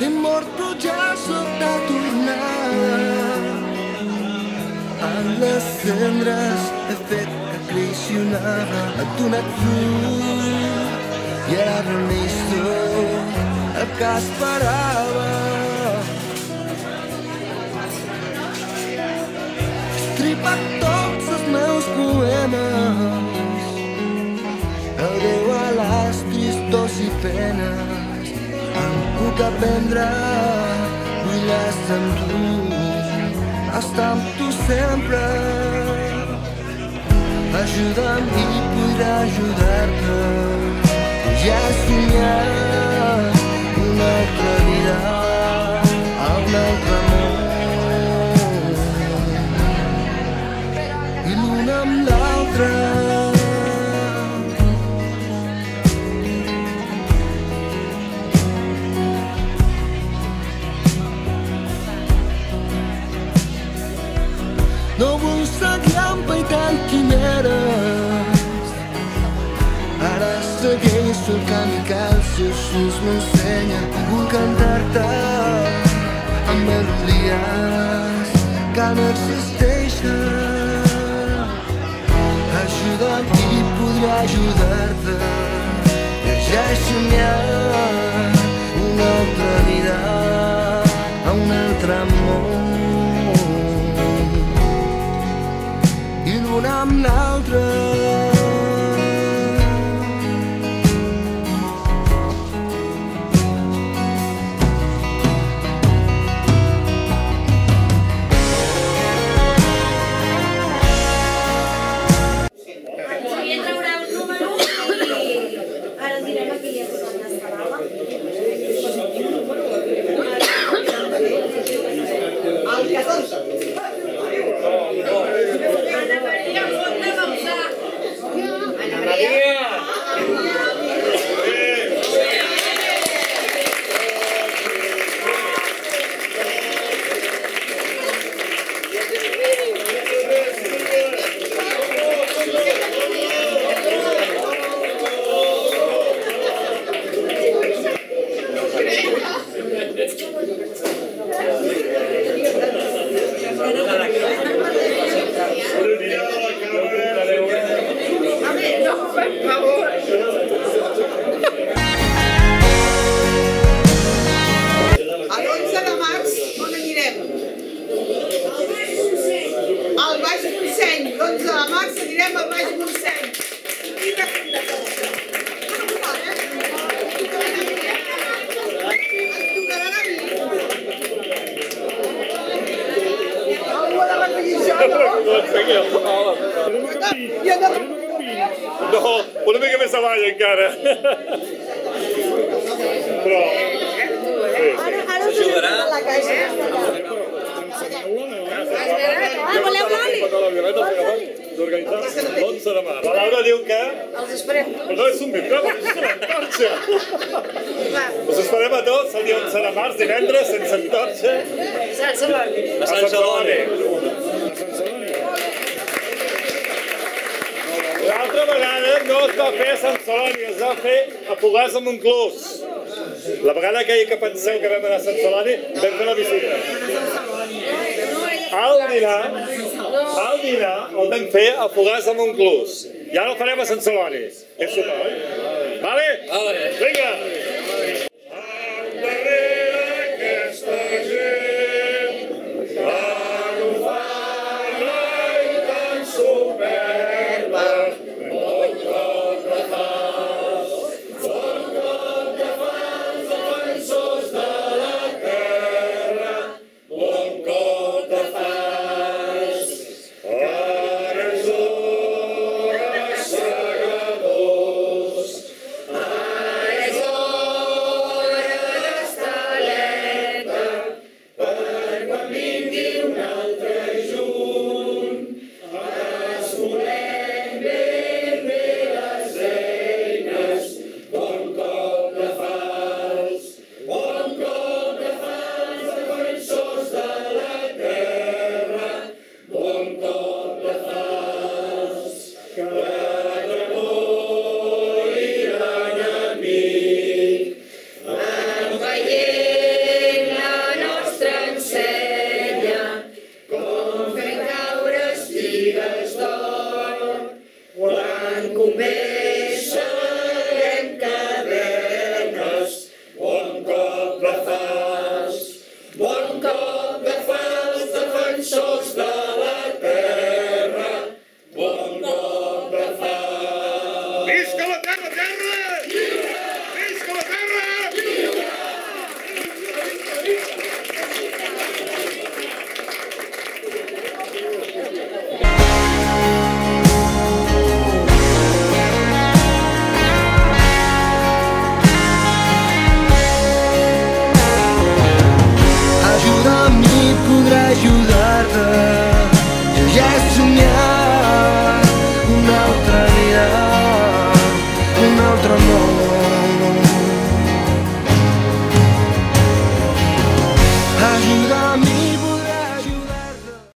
E morto ja sota tornada en les cendres he fet que creixi una arbre, et donat fruit i ara neix tot el que esperava. He estripat tots els meus poemes, adeu a les tristors i penes. Em puc aprendre, vull estar amb tu, estar amb tu sempre. Ajuda'm i podré ajudar-te. Ja he somiat una altra vida, un altre món, i l'un amb l'altre. No vull seguir empaitant quimeres, ara segueixo el camí que els seus ulls m'ensenyen. Vull cantar-te amb melodies que no existeixen. Ajuda'm i podré ajudar-te. Ja he somiat una altra vida, un altre món, l'un amb l'altre. Volia treure un número i ara direm aquí ja tot on estarà. El 14. No, una mica més avall encara. Però... Ara us jugarà a la caixa. Voleu l'oli? D'organitzar l'11 de març. La Laura diu que... Els esperem. Però no és un micròfon, és una antorxa. Us esperem a tots el dia 11 de març, divendres, sense antorxa. Sant Celoni. A Sant Celoni. L'altra vegada no es va fer a Sant Celoni, es va fer a Fogars de Montclús. La vegada que penseu que vam anar a Sant Celoni, vam fer la visita. Al dinar el vam fer a Fogars de Montclús. I ara el farem a Sant Celoni. És super, oi? Vale? Vinga!